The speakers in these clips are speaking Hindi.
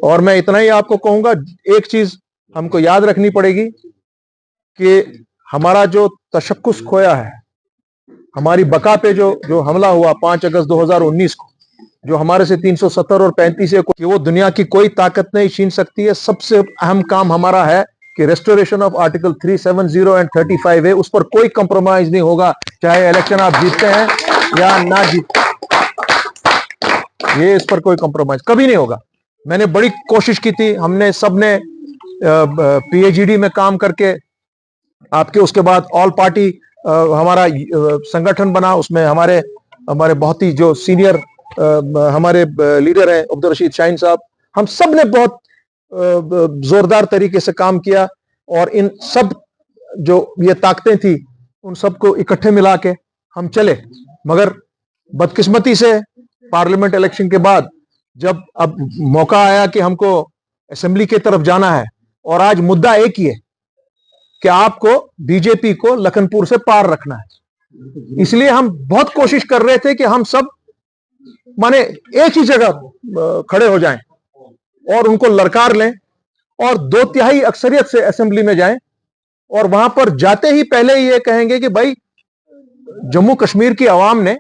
और मैं इतना ही आपको कहूंगा, एक चीज हमको याद रखनी पड़ेगी कि हमारा जो तशक्कुस खोया है, हमारी बका पे जो जो हमला हुआ 5 अगस्त 2019 को, जो हमारे से 370 और 35 है, कि वो दुनिया की कोई ताकत नहीं छीन सकती है। सबसे अहम काम हमारा है कि रेस्टोरेशन ऑफ आर्टिकल 370 एंड 35 है, उस पर कोई कंप्रोमाइज नहीं होगा, चाहे इलेक्शन आप जीतते हैं या ना जीतते, ये इस पर कोई कंप्रोमाइज कभी नहीं होगा। मैंने बड़ी कोशिश की थी, हमने सबने पीएचडी में काम करके आपके, उसके बाद ऑल पार्टी हमारा संगठन बना, उसमें हमारे हमारे बहुत ही जो सीनियर हमारे लीडर हैं अब्दुल रशीद शाहीन साहब, हम सब ने बहुत जोरदार तरीके से काम किया, और इन सब जो ये ताकतें थी उन सबको इकट्ठे मिला के हम चले। मगर बदकिस्मती से पार्लियामेंट इलेक्शन के बाद जब अब मौका आया कि हमको असेंबली की तरफ जाना है, और आज मुद्दा एक ही है कि आपको बीजेपी को लखनपुर से पार रखना है, इसलिए हम बहुत कोशिश कर रहे थे कि हम सब माने एक ही जगह खड़े हो जाएं और उनको ललकार लें और 2/3 अक्सरियत से असेंबली में जाएं, और वहां पर जाते ही पहले ये कहेंगे कि भाई जम्मू कश्मीर की आवाम ने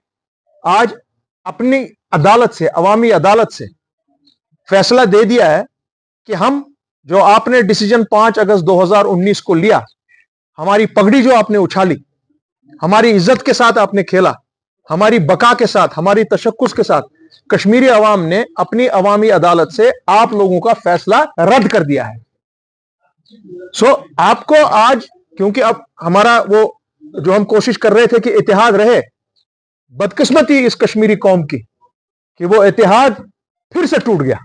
आज अपनी अदालत से, अवामी अदालत से फैसला दे दिया है कि हम जो आपने डिसीजन 5 अगस्त 2019 को लिया, हमारी पगड़ी जो आपने उछाली, हमारी इज्जत के साथ आपने खेला, हमारी बका के साथ, हमारी तशक्कुस के साथ, कश्मीरी अवाम ने अपनी अवामी अदालत से आप लोगों का फैसला रद्द कर दिया है। सो आपको आज, क्योंकि अब हमारा वो जो हम कोशिश कर रहे थे कि इतिहाद रहे, बदकिस्मती इस कश्मीरी कौम की कि वो इतिहाद फिर से टूट गया।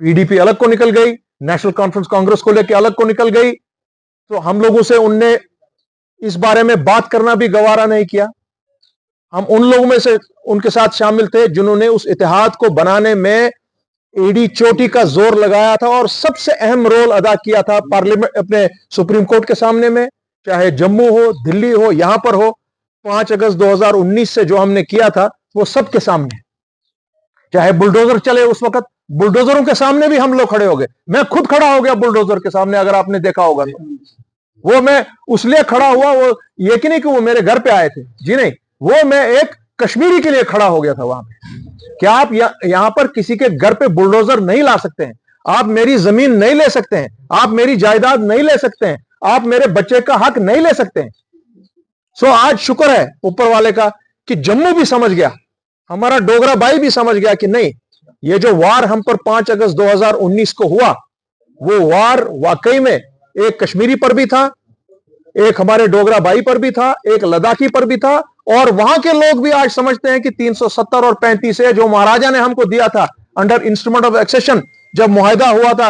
पीडीपी अलग को निकल गई, नेशनल कॉन्फ्रेंस कांग्रेस को लेकर अलग को निकल गई, तो हम लोगों से उनने इस बारे में बात करना भी गवारा नहीं किया। हम उन लोगों में से उनके साथ शामिल थे जिन्होंने उस इतिहाद को बनाने में एडी चोटी का जोर लगाया था और सबसे अहम रोल अदा किया था पार्लियामेंट, अपने सुप्रीम कोर्ट के सामने में, चाहे जम्मू हो, दिल्ली हो, यहां पर हो। 5 अगस्त 2019 से जो हमने किया था वो सबके सामने, चाहे बुलडोजर चले, उस वक्त बुलडोजरों के सामने भी हम लोग खड़े हो गए। मैं खुद खड़ा हो गया बुलडोजर के सामने, अगर आपने देखा होगा तो। वो मैं उसलिए खड़ा हुआ, वो ये कि नहीं कि वो मेरे घर पे आए थे, जी नहीं, वो मैं एक कश्मीरी के लिए खड़ा हो गया था वहां पे। क्या आप यहां पर किसी के घर पे बुलडोजर नहीं ला सकते हैं? आप मेरी जमीन नहीं ले सकते हैं, आप मेरी जायदाद नहीं ले सकते हैं, आप मेरे बच्चे का हक नहीं ले सकते हैं। सो आज शुक्र है ऊपर वाले का कि जम्मू भी समझ गया, हमारा डोगरा भाई भी समझ गया कि नहीं, ये जो वार हम पर 5 अगस्त 2019 को हुआ, वो वार वाकई में एक कश्मीरी पर भी था, एक हमारे डोगरा भाई पर भी था, एक लद्दाखी पर भी था, और वहां के लोग भी आज समझते हैं कि 370 और 35 है जो महाराजा ने हमको दिया था अंडर इंस्ट्रूमेंट ऑफ एक्सेशन, जब मुआहदा हुआ था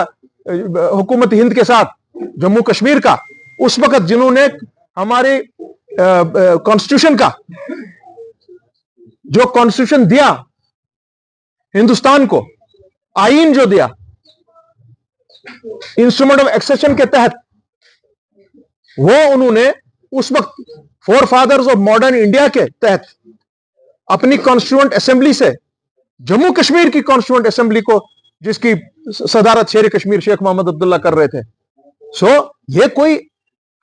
हुकूमत हिंद के साथ जम्मू कश्मीर का, उस वक्त जिन्होंने हमारे कॉन्स्टिट्यूशन का, जो कॉन्स्टिट्यूशन दिया हिंदुस्तान को, आईन जो दिया इंस्ट्रूमेंट ऑफ एक्सेशन के तहत, वो उन्होंने उस वक्त forefathers of modern India के तहत अपनी कॉन्स्टिट्यूएंट असेंबली से, जम्मू कश्मीर की कॉन्स्टिट्यूएंट असेंबली को, जिसकी सदारत शेर कश्मीर शेख मोहम्मद अब्दुल्ला कर रहे थे। सो ये कोई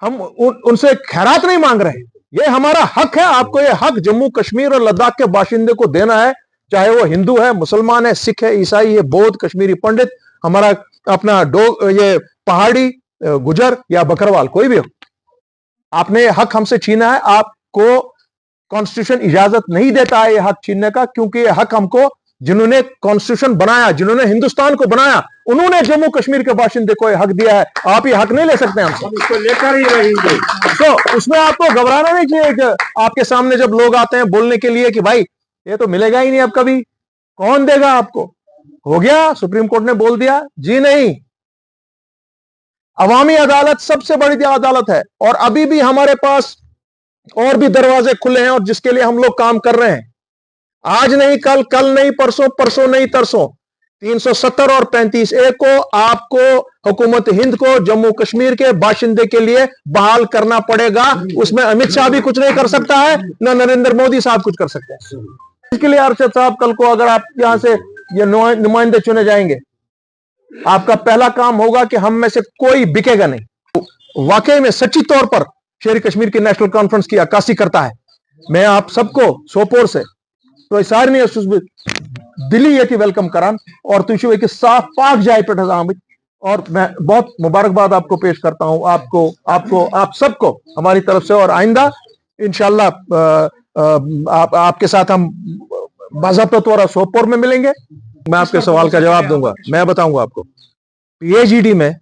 हम उनसे खैरात नहीं मांग रहे, ये हमारा हक है। आपको ये हक जम्मू कश्मीर और लद्दाख के बाशिंदे को देना है, चाहे वो हिंदू है, मुसलमान है, सिख है, ईसाई है, बौद्ध, कश्मीरी पंडित, हमारा अपना ये पहाड़ी, गुजर या बकरवाल, कोई भी हो। आपने ये हक हमसे छीना है, आपको कॉन्स्टिट्यूशन इजाजत नहीं देता है ये हक छीनने का, क्योंकि ये हक हमको जिन्होंने कॉन्स्टिट्यूशन बनाया, जिन्होंने हिंदुस्तान को बनाया, उन्होंने जम्मू कश्मीर के बाशिंदे को ये हक दिया है। आप ये हक नहीं ले सकते हमसे, इसको लेकर ही रहेंगे। तो उसमें आपको घबराना नहीं चाहिए कि आपके सामने जब लोग आते हैं बोलने के लिए कि भाई ये तो मिलेगा ही नहीं अब कभी, कौन देगा आपको, हो गया, सुप्रीम कोर्ट ने बोल दिया, जी नहीं। अवामी अदालत सबसे बड़ी अदालत है, और अभी भी हमारे पास और भी दरवाजे खुले हैं, और जिसके लिए हम लोग काम कर रहे हैं। आज नहीं कल, कल नहीं परसों, परसों नहीं तरसों, 370 और 35A को आपको हुकूमत हिंद को जम्मू कश्मीर के बाशिंदे के लिए बहाल करना पड़ेगा। उसमें अमित शाह भी कुछ नहीं कर सकता है, न नरेंद्र मोदी साहब कुछ कर सकते हैं। इसके लिए अरशद साहब, कल को अगर आप यहां से ये नुमाइंदे चुने जाएंगे, आपका पहला काम होगा कि हम में से कोई बिकेगा नहीं। वाकई में सच्ची तौर पर शेर कश्मीर की नेशनल कॉन्फ्रेंस की अक्कासी करता है। मैं आप सबको सोपोर से तो सारे दिल्ली ये थी वेलकम करान और तुझे कि साफ पाक जाए पे आमिद। और मैं बहुत मुबारकबाद आपको पेश करता हूं, आपको आप सबको हमारी तरफ से। और आइंदा इंशाल्लाह आपके साथ हम बाज़ाब्ता तौर सोपोर में मिलेंगे। मैं आपके सवाल का जवाब दूंगा। मैं बताऊंगा आपको, पीएचईडी में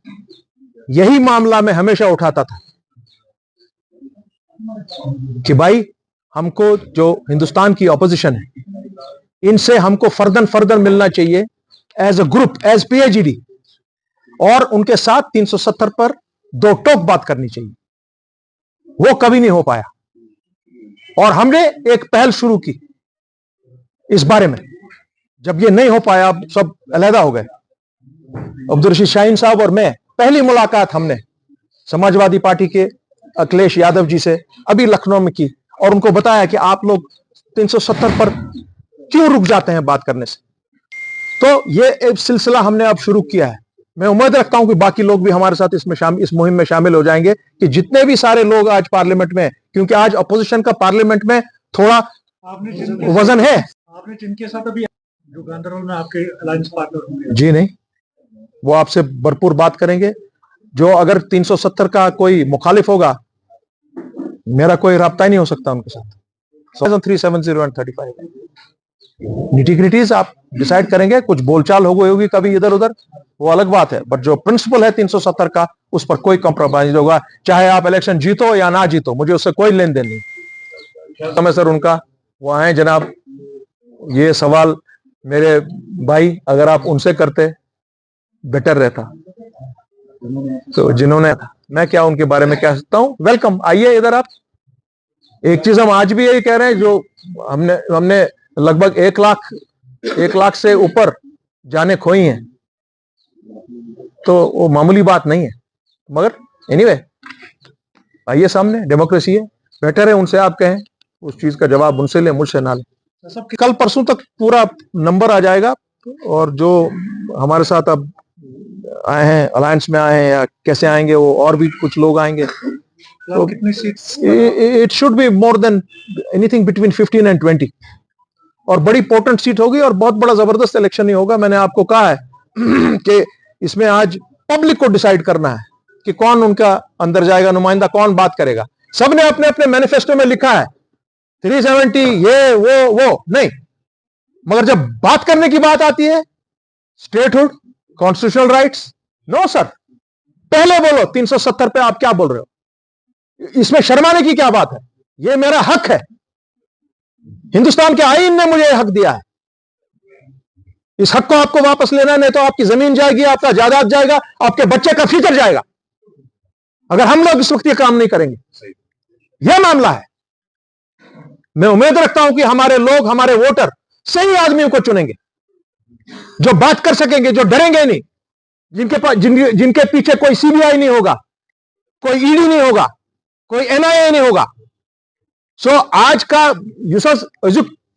यही मामला मैं हमेशा उठाता था कि भाई हमको जो हिंदुस्तान की ऑपोजिशन है इनसे हमको फर्दर मिलना चाहिए as a group, as PHED, और उनके साथ 370 पर दो टोक बात करनी चाहिए। वो कभी नहीं हो पाया और हमने एक पहल शुरू की इस बारे में। जब ये नहीं हो पाया, अब सब अलहदा हो गए, अब्दुल रशीद शाहीन साहब और मैं, पहली मुलाकात हमने समाजवादी पार्टी के अखिलेश यादव जी से अभी लखनऊ में की और उनको बताया कि आप लोग 370 पर क्यों रुक जाते हैं बात करने से। तो ये एक सिलसिला हमने अब शुरू किया है। मैं उम्मीद रखता हूं कि बाकी लोग भी हमारे साथ इस मुहिम में शामिल हो जाएंगे कि जितने भी सारे लोग आज पार्लियामेंट में, क्योंकि आज अपोजिशन का पार्लियामेंट में थोड़ा वजन है। आपने जिनके साथ अभी जो गांधरबल में आपके अलायंस पार्टनर होंगे, जी नहीं, वो आपसे भरपूर बात करेंगे। जो अगर 370 का कोई मुखालिफ होगा, मेरा कोई राब्ता ही नहीं हो सकता उनके साथ। 370 निटिग्रिटीज आप डिसाइड करेंगे, कुछ बोलचाल होगी कभी इधर उधर, वो अलग बात है, बट जो प्रिंसिपल है 370 का, उस पर कोई कॉम्प्रोमाइज होगा। चाहे आप इलेक्शन जीतो या ना जीतो, मुझे उससे कोई लेन देन नहीं। समय सर उनका वो आए जनाब, ये सवाल मेरे भाई अगर आप उनसे करते बेटर रहता। तो जिन्होंने, मैं क्या उनके बारे में कह सकता हूं। वेलकम, आइए इधर आप। एक चीज हम आज भी यही कह रहे हैं, जो हमने लगभग 1 लाख से ऊपर जाने खोई हैं, तो वो मामूली बात नहीं है। मगर एनीवे, आइए सामने, डेमोक्रेसी है, बेटर है उनसे आप कहें, उस चीज का जवाब उनसे ले, मुझसे ना ले। कल परसों तक पूरा नंबर आ जाएगा। और जो हमारे साथ अब आए हैं, अलायंस में आए हैं या कैसे आएंगे, वो और भी कुछ लोग आएंगे। तो it should be more than anything between 15 and 20, और बड़ी पोर्टेंट सीट होगी और बहुत बड़ा जबरदस्त इलेक्शन ही होगा। मैंने आपको कहा है कि इसमें आज पब्लिक को डिसाइड करना है कि कौन उनका अंदर जाएगा, नुमाइंदा कौन बात करेगा। सबने अपने अपने मैनिफेस्टो में लिखा है 370 ये वो नहीं, मगर जब बात करने की बात आती है, statehood, constitutional rights, no sir, पहले बोलो 370 पे आप क्या बोल रहे हो। इसमें शर्माने की क्या बात है, ये मेरा हक है, हिंदुस्तान के आईन ने मुझे हक दिया है। इस हक को आपको वापस लेना, नहीं तो आपकी जमीन जाएगी, आपका जायदाद जाएगा, आपके बच्चे का फ्यूचर जाएगा, अगर हम लोग इस वक्त ये काम नहीं करेंगे। यह मामला है। मैं उम्मीद रखता हूं कि हमारे लोग, हमारे वोटर सही आदमियों को चुनेंगे, जो बात कर सकेंगे, जो डरेंगे नहीं, जिनके पास जिनके पीछे कोई सीबीआई नहीं होगा, कोई ईडी नहीं होगा, कोई एनआईए नहीं होगा। सो आज का युसस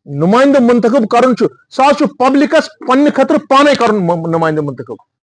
नुमाइंदा मुंतखब करुन सास पब्लिकस पन्ने खतर पाने करुन नुमाइंदा मुंतखब।